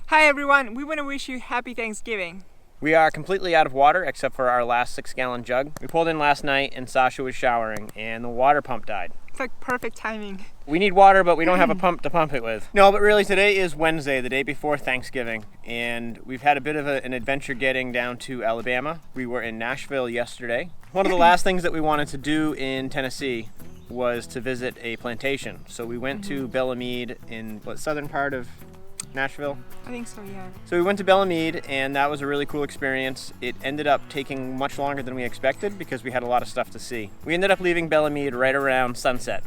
Hi everyone, we want to wish you happy Thanksgiving. We are completely out of water except for our last 6-gallon jug. We pulled in last night and Sasha was showering and the water pump died. It's like perfect timing. We need water, but we don't have a pump to pump it with. No, but really today is Wednesday, the day before Thanksgiving, and we've had a bit of an adventure getting down to Alabama. We were in Nashville yesterday. One of the last things that we wanted to do in Tennessee was to visit a plantation. So we went to Bellamede in what, southern part of Nashville? I think so, yeah. So we went to Bellamede and that was a really cool experience. It ended up taking much longer than we expected because we had a lot of stuff to see. We ended up leaving Bellamede right around sunset,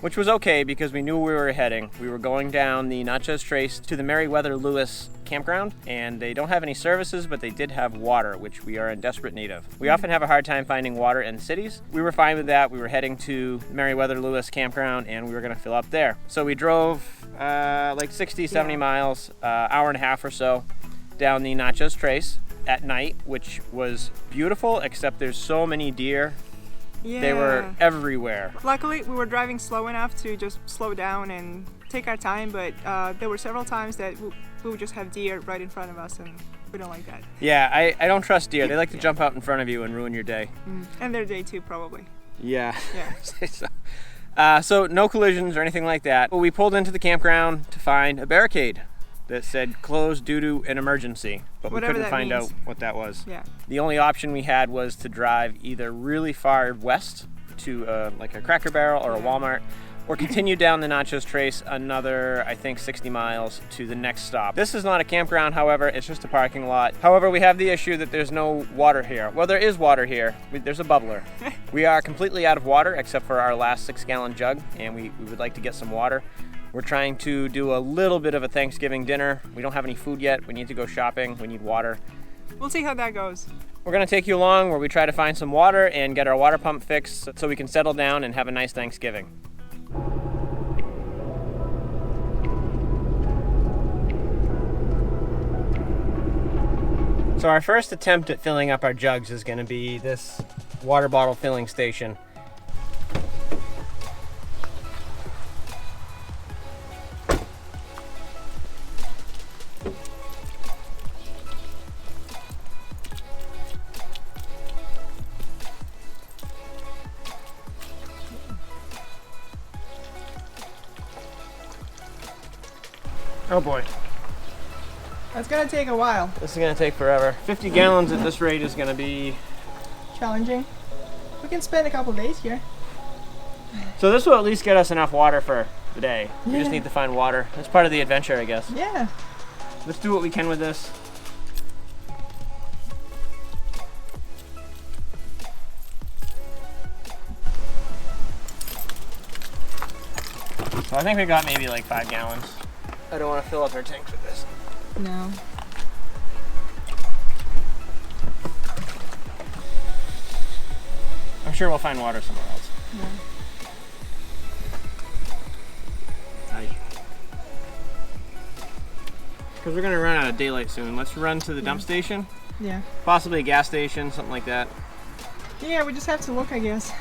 which was okay because we knew where we were heading. We were going down the Natchez Trace to the Meriwether-Lewis campground, and they don't have any services, but they did have water, which we are in desperate need of. We often have a hard time finding water in cities. We were fine with that. We were heading to Meriwether-Lewis campground, and we were gonna fill up there. So we drove like 60, 70 miles, hour and a half or so, down the Natchez Trace at night, which was beautiful, except there's so many deer. Yeah. They were everywhere. Luckily, we were driving slow enough to just slow down and take our time, but there were several times that we would just have deer right in front of us, and we don't like that. Yeah, I don't trust deer. They like to jump out in front of you and ruin your day. And their day too, probably. Yeah. Yeah. So no collisions or anything like that. But we pulled into the campground to find a barricade that said closed due to an emergency, but Whatever we couldn't find means. out what that was. Yeah. The only option we had was to drive either really far west to like a Cracker Barrel or a Walmart, or continue down the Natchez Trace another, I think, 60 miles to the next stop. This is not a campground, however, it's just a parking lot. However, we have the issue that there's no water here. Well, there is water here. There's a bubbler. We are completely out of water except for our last 6-gallon jug, and we would like to get some water. We're trying to do a little bit of a Thanksgiving dinner. We don't have any food yet. We need to go shopping. We need water. We'll see how that goes. We're gonna take you along where we try to find some water and get our water pump fixed so we can settle down and have a nice Thanksgiving. So our first attempt at filling up our jugs is gonna be this water bottle filling station. Oh boy. That's gonna take a while. This is gonna take forever. 50 gallons at this rate is gonna be... Challenging. We can spend a couple days here. So this will at least get us enough water for the day. We just Yeah. need to find water. That's part of the adventure, I guess. Yeah. Let's do what we can with this. So I think we got maybe like 5 gallons. I don't want to fill up our tanks with this. No. I'm sure we'll find water somewhere else. Yeah. Because we're going to run out of daylight soon. Let's run to the dump station. Yeah. Possibly a gas station, something like that. Yeah, we just have to look, I guess.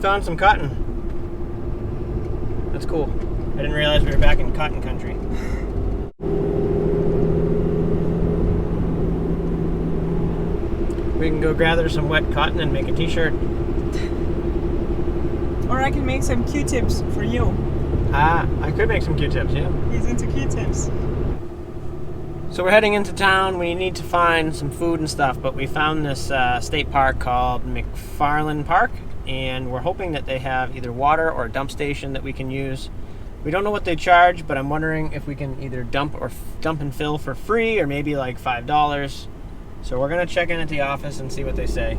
Found some cotton. That's cool. I didn't realize we were back in cotton country. We can go gather some wet cotton and make a t-shirt. Or I can make some Q-tips for you. Ah, I could make some Q-tips, yeah. He's into Q-tips. So we're heading into town. We need to find some food and stuff, but we found this state park called McFarland Park, and we're hoping that they have either water or a dump station that we can use. We don't know what they charge, but I'm wondering if we can either dump and fill for free, or maybe like $5. So we're gonna check in at the office and see what they say.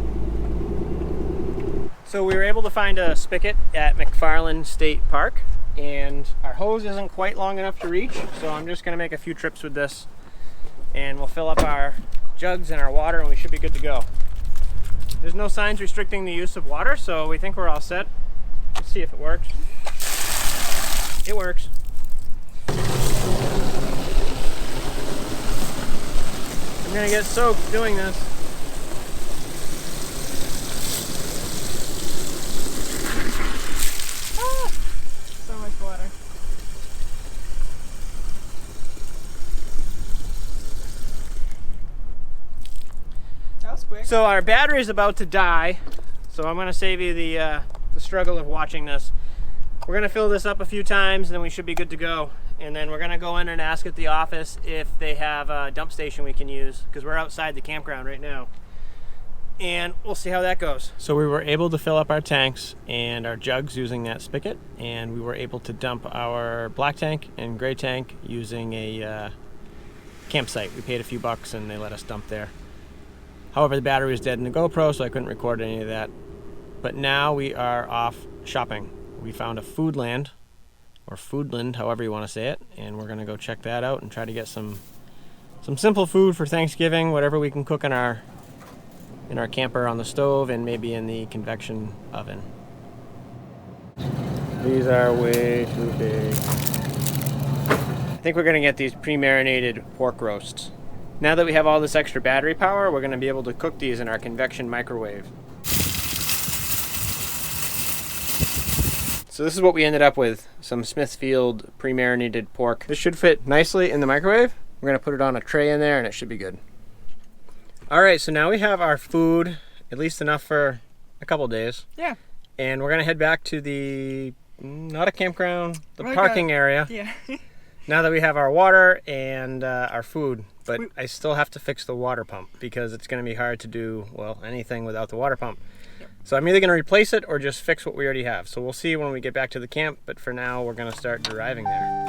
So we were able to find a spigot at McFarland State Park, and our hose isn't quite long enough to reach, so I'm just gonna make a few trips with this, and we'll fill up our jugs and our water, and we should be good to go. There's no signs restricting the use of water, so we think we're all set. Let's see if it works. It works. I'm gonna get soaked doing this. Ah, so much water. That was quick. So our battery is about to die, so I'm gonna save you the struggle of watching this. We're gonna fill this up a few times, and then we should be good to go. And then we're gonna go in and ask at the office if they have a dump station we can use, because we're outside the campground right now. And we'll see how that goes. So we were able to fill up our tanks and our jugs using that spigot, and we were able to dump our black tank and gray tank using a campsite. We paid a few bucks and they let us dump there. However, the battery was dead in the GoPro, so I couldn't record any of that. But now we are off shopping. We found a Foodland, or Foodland, however you want to say it, and we're gonna go check that out and try to get some simple food for Thanksgiving, whatever we can cook in our camper on the stove and maybe in the convection oven. These are way too big. I think we're gonna get these pre-marinated pork roasts. Now that we have all this extra battery power, we're gonna be able to cook these in our convection microwave. So this is what we ended up with, some Smithfield pre-marinated pork. This should fit nicely in the microwave. We're gonna put it on a tray in there and it should be good. All right, so now we have our food, at least enough for a couple days. Yeah. And we're gonna head back to not a campground, the parking area. Yeah. Now that we have our water and our food, but I still have to fix the water pump because it's gonna be hard to do, well, anything without the water pump. So I'm either going to replace it or just fix what we already have. So we'll see when we get back to the camp, but for now we're going to start driving there.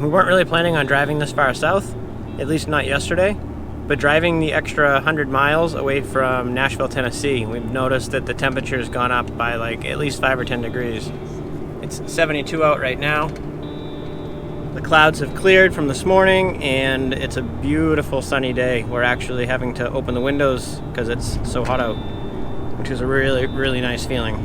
We weren't really planning on driving this far south, at least not yesterday, but driving the extra 100 miles away from Nashville, Tennessee, we've noticed that the temperature's gone up by like at least 5 or 10 degrees. It's 72 out right now. The clouds have cleared from this morning and it's a beautiful sunny day. We're actually having to open the windows because it's so hot out, which is a really, really nice feeling.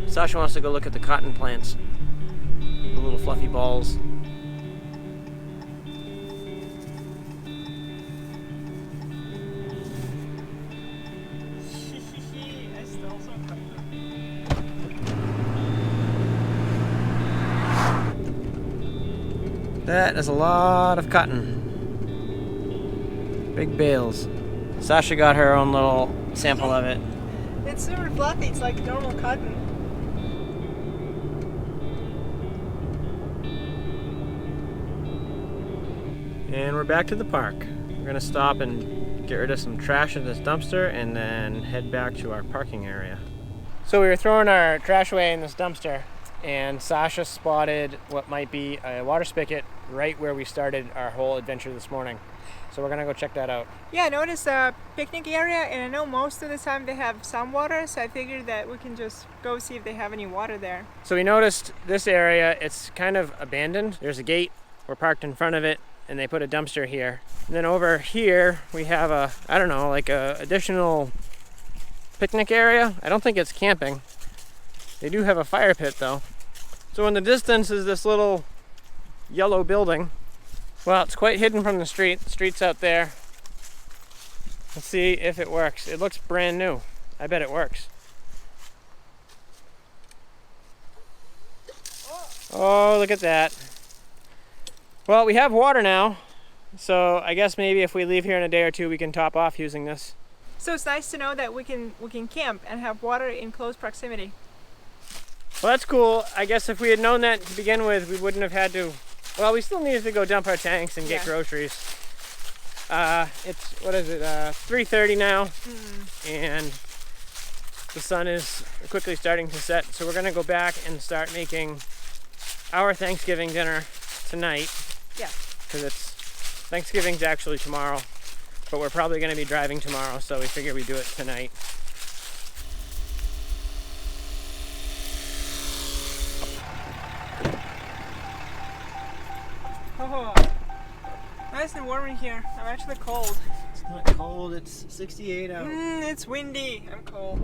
Sasha wants to go look at the cotton plants, the little fluffy balls. That is a lot of cotton. Big bales. Sasha got her own little sample of it. It's super fluffy, it's like normal cotton. And we're back to the park. We're gonna stop and get rid of some trash in this dumpster and then head back to our parking area. So we were throwing our trash away in this dumpster, and Sasha spotted what might be a water spigot right where we started our whole adventure this morning. So we're gonna go check that out. Yeah, I noticed a picnic area, and I know most of the time they have some water, so I figured that we can just go see if they have any water there. So we noticed this area, it's kind of abandoned. There's a gate, we're parked in front of it, and they put a dumpster here. And then over here, we have a additional picnic area. I don't think it's camping. They do have a fire pit though. So in the distance is this little yellow building. Well, it's quite hidden from the street. The street's out there. Let's see if it works. It looks brand new. I bet it works. Oh, look at that. Well, we have water now, so I guess maybe if we leave here in a day or two, we can top off using this. So it's nice to know that we can camp and have water in close proximity. Well, that's cool. I guess if we had known that to begin with, we wouldn't have had to. Well, we still needed to go dump our tanks and get groceries. It's, what is it, 3:30 now, and the sun is quickly starting to set, so we're gonna go back and start making our Thanksgiving dinner tonight. Yeah. Because Thanksgiving's actually tomorrow, but we're probably gonna be driving tomorrow, so we figure we do it tonight. Oh, nice and warm in here. I'm actually cold. It's not cold, it's 68 out. It's windy. I'm cold.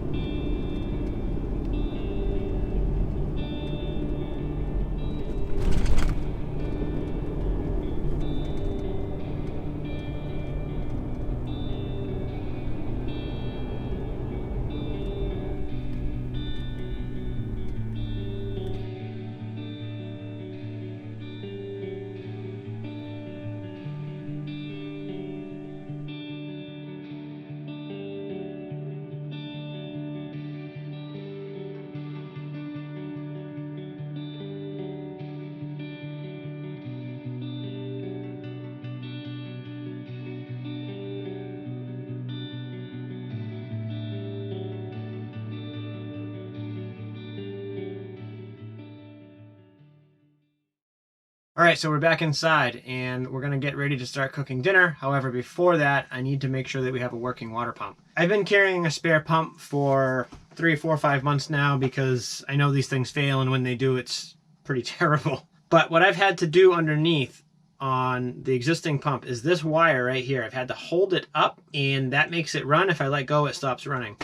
All right, so we're back inside and we're gonna get ready to start cooking dinner. However, before that, I need to make sure that we have a working water pump. I've been carrying a spare pump for 3, 4, 5 months now because I know these things fail, and when they do, it's pretty terrible. But what I've had to do underneath on the existing pump is this wire right here. I've had to hold it up, and that makes it run. If I let go, it stops running.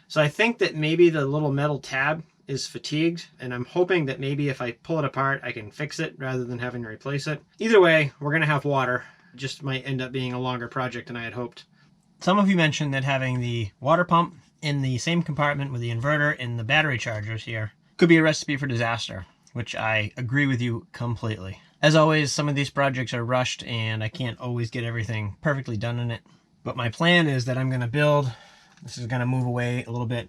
So I think that maybe the little metal tab is fatigued, and I'm hoping that maybe if I pull it apart, I can fix it rather than having to replace it. Either way, we're gonna have water. It just might end up being a longer project than I had hoped. Some of you mentioned that having the water pump in the same compartment with the inverter and the battery chargers here could be a recipe for disaster, which I agree with you completely. As always, some of these projects are rushed and I can't always get everything perfectly done in it. But my plan is that I'm gonna build, this is gonna move away a little bit,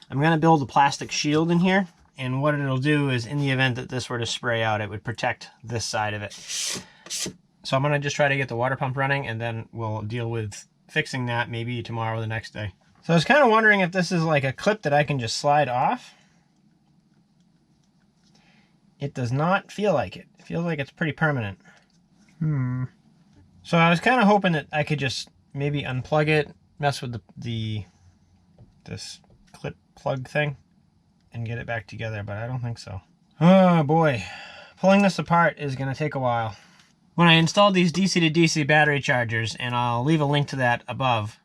I'm gonna build a plastic shield in here, and what it'll do is, in the event that this were to spray out, it would protect this side of it. So I'm gonna just try to get the water pump running, and then we'll deal with fixing that maybe tomorrow or the next day. So I was kind of wondering if this is like a clip that I can just slide off. It does not feel like it. It feels like it's pretty permanent. So I was kind of hoping that I could just maybe unplug it, mess with this clip plug thing, and get it back together, but I don't think so. Oh boy, pulling this apart is going to take a while. When I installed these DC to DC battery chargers, and I'll leave a link to that above,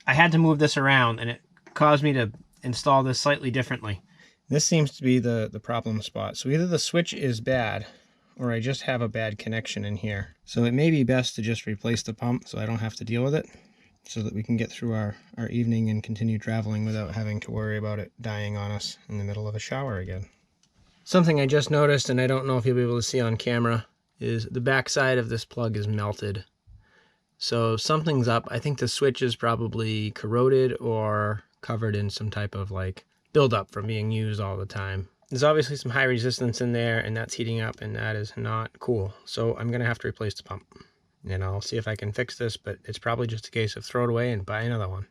I had to move this around, and it caused me to install this slightly differently. This seems to be the problem spot. So either the switch is bad, or I just have a bad connection in here. So it may be best to just replace the pump so I don't have to deal with it, so that we can get through our evening and continue traveling without having to worry about it dying on us in the middle of a shower again. Something I just noticed, and I don't know if you'll be able to see on camera, is the back side of this plug is melted. So something's up. I think the switch is probably corroded or covered in some type of like buildup from being used all the time. There's obviously some high resistance in there, and that's heating up, and that is not cool. So I'm gonna have to replace the pump. And I'll see if I can fix this, but it's probably just a case of throw it away and buy another one.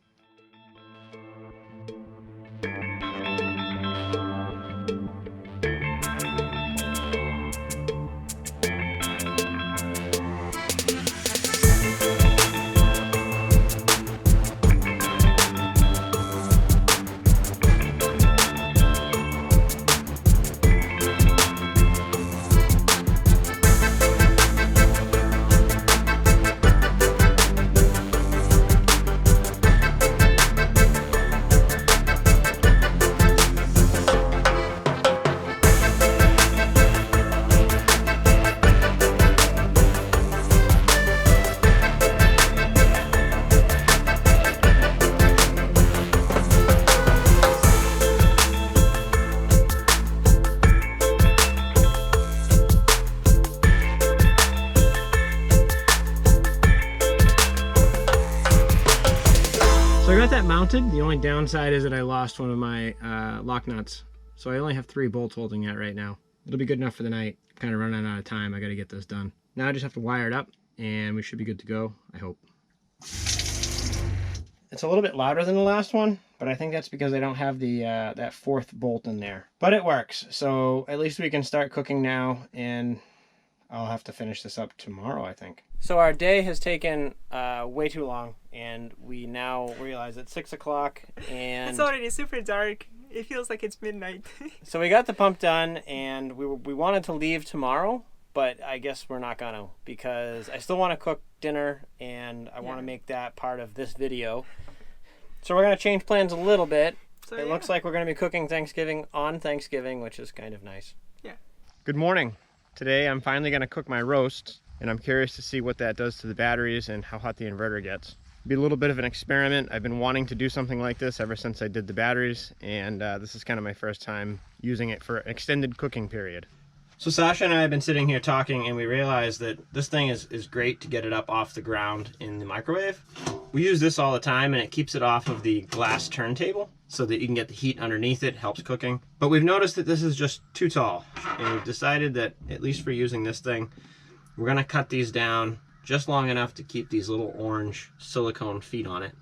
So I got that mounted. The only downside is that I lost one of my lock nuts. So I only have 3 bolts holding that right now. It'll be good enough for the night. I'm kind of running out of time. I got to get this done. Now I just have to wire it up and we should be good to go, I hope. It's a little bit louder than the last one, but I think that's because I don't have the that fourth bolt in there. But it works, so at least we can start cooking now, and I'll have to finish this up tomorrow, I think. So our day has taken way too long, and we now realize it's 6 o'clock, and It's already super dark. It feels like it's midnight. so we got the pump done, and we wanted to leave tomorrow, but I guess we're not gonna, because I still want to cook dinner, and I want to make that part of this video. So we're gonna change plans a little bit. So, It looks like we're gonna be cooking Thanksgiving on Thanksgiving, which is kind of nice. Yeah. Good morning. Today I'm finally going to cook my roast, and I'm curious to see what that does to the batteries and how hot the inverter gets. Be a little bit of an experiment. I've been wanting to do something like this ever since I did the batteries, and this is kind of my first time using it for an extended cooking period. So Sasha and I have been sitting here talking, and we realized that this thing is great to get it up off the ground in the microwave. We use this all the time, and it keeps it off of the glass turntable so that you can get the heat underneath it, helps cooking. But we've noticed that this is just too tall, and we've decided that, at least for using this thing, we're gonna cut these down just long enough to keep these little orange silicone feet on it.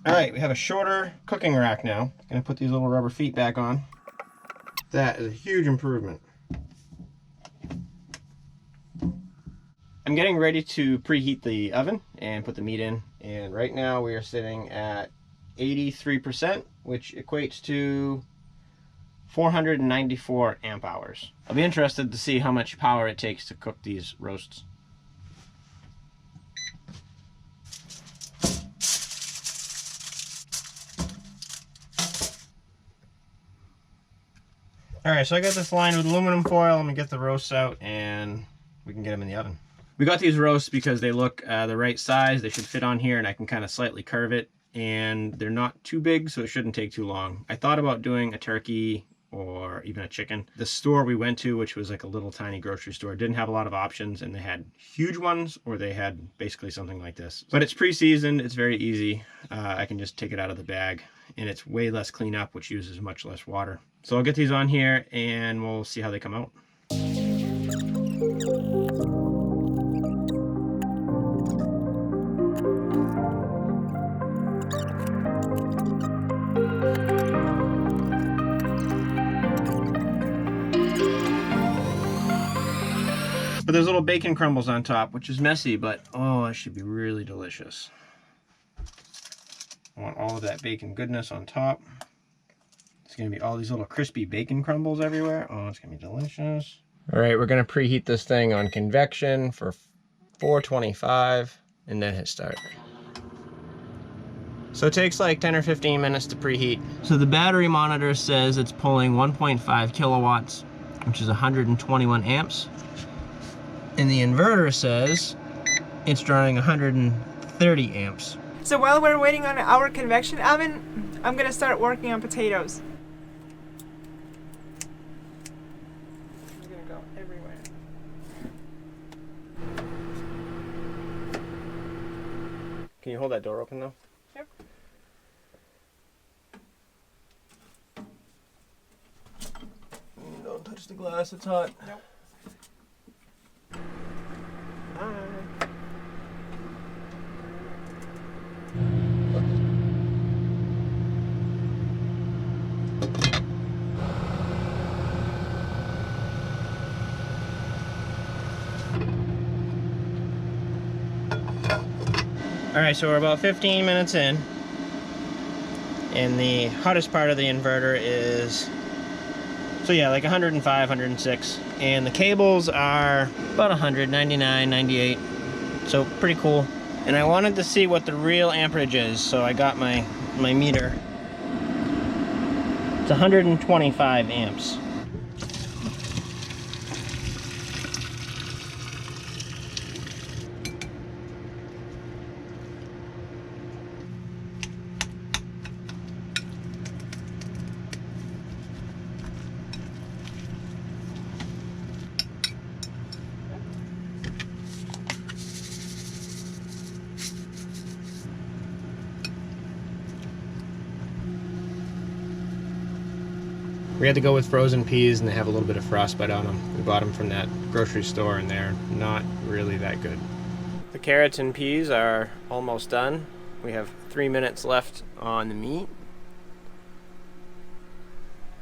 All right, we have a shorter cooking rack now. Gonna put these little rubber feet back on. That is a huge improvement. I'm getting ready to preheat the oven and put the meat in. And right now we are sitting at 83%, which equates to 494 amp hours. I'll be interested to see how much power it takes to cook these roasts. All right, so I got this lined with aluminum foil. I'm gonna get the roasts out and we can get them in the oven. We got these roasts because they look the right size. They should fit on here, and I can kind of slightly curve it, and they're not too big, so it shouldn't take too long. I thought about doing a turkey or even a chicken. The store we went to, which was like a little tiny grocery store, didn't have a lot of options, and they had huge ones or they had basically something like this. But it's pre-seasoned, it's very easy. I can just take it out of the bag, and it's way less cleanup, which uses much less water. So I'll get these on here and we'll see how they come out. But there's little bacon crumbles on top, which is messy, but oh, it should be really delicious. I want all of that bacon goodness on top. It's gonna be all these little crispy bacon crumbles everywhere. Oh, it's gonna be delicious. All right, we're gonna preheat this thing on convection for 425 and then hit start. So it takes like 10 or 15 minutes to preheat. So the battery monitor says it's pulling 1.5 kilowatts, which is 121 amps. And the inverter says it's drawing 130 amps. So while we're waiting on our convection oven, I'm gonna start working on potatoes. It's gonna go everywhere. Can you hold that door open though? Yep. Don't touch the glass, it's hot. Nope. Alright, so we're about 15 minutes in, and the hottest part of the inverter is, so yeah, like 105, 106, and the cables are about 100, 99, 98, so pretty cool. And I wanted to see what the real amperage is, so I got my meter. It's 125 amps. We had to go with frozen peas, and they have a little bit of frostbite on them. We bought them from that grocery store, and they're not really that good. The carrots and peas are almost done. We have 3 minutes left on the meat.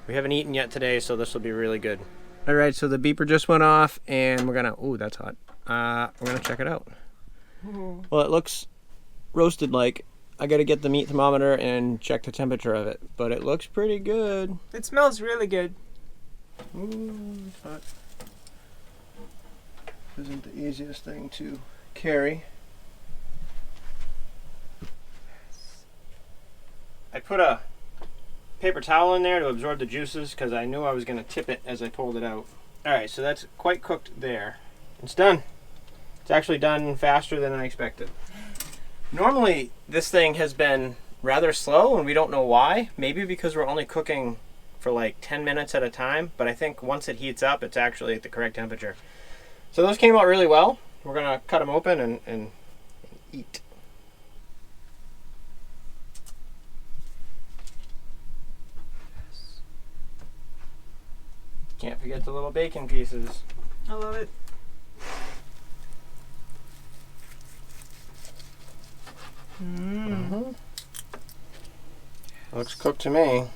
We haven't eaten yet today, so this will be really good. All right, so the beeper just went off, and we're gonna, ooh, that's hot. We're gonna check it out. Ooh. Well, it looks roasted like. I gotta get the meat thermometer and check the temperature of it, but it looks pretty good. It smells really good. Ooh, it's hot. Isn't the easiest thing to carry. I put a paper towel in there to absorb the juices because I knew I was going to tip it as I pulled it out. Alright, so that's quite cooked there. It's done. It's actually done faster than I expected. Normally this thing has been rather slow and we don't know why. Maybe because we're only cooking for like 10 minutes at a time, but I think once it heats up it's actually at the correct temperature. So those came out really well. We're going to cut them open and eat. Can't forget the little bacon pieces. I love it. Mm-hmm. Looks cooked to me.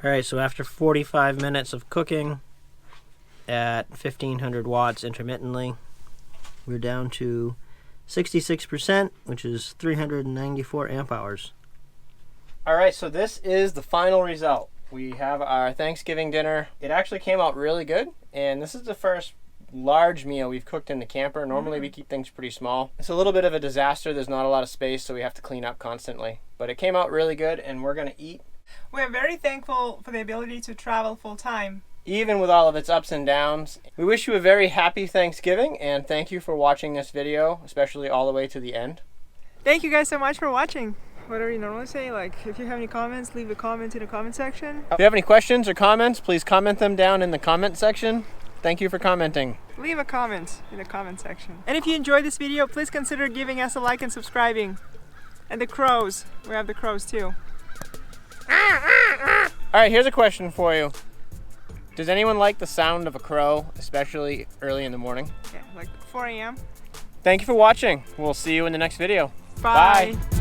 Alright, so after 45 minutes of cooking at 1500 watts intermittently, we're down to 66%, which is 394 amp hours. Alright, so this is the final result. We have our Thanksgiving dinner. It actually came out really good, and this is the first large meal we've cooked in the camper. Normally we keep things pretty small. It's a little bit of a disaster. There's not a lot of space, so we have to clean up constantly. But it came out really good, and we're going to eat. We're very thankful for the ability to travel full time. Even with all of its ups and downs. We wish you a very happy Thanksgiving, and thank you for watching this video, especially all the way to the end. Thank you guys so much for watching. What do we normally say? Like, if you have any comments, leave a comment in the comment section. If you have any questions or comments, please comment them down in the comment section. Thank you for commenting. Leave a comment in the comment section. And if you enjoyed this video, please consider giving us a like and subscribing. And the crows. We have the crows too. Alright, here's a question for you. Does anyone like the sound of a crow, especially early in the morning? Yeah, like 4 a.m. Thank you for watching. We'll see you in the next video. Bye. Bye.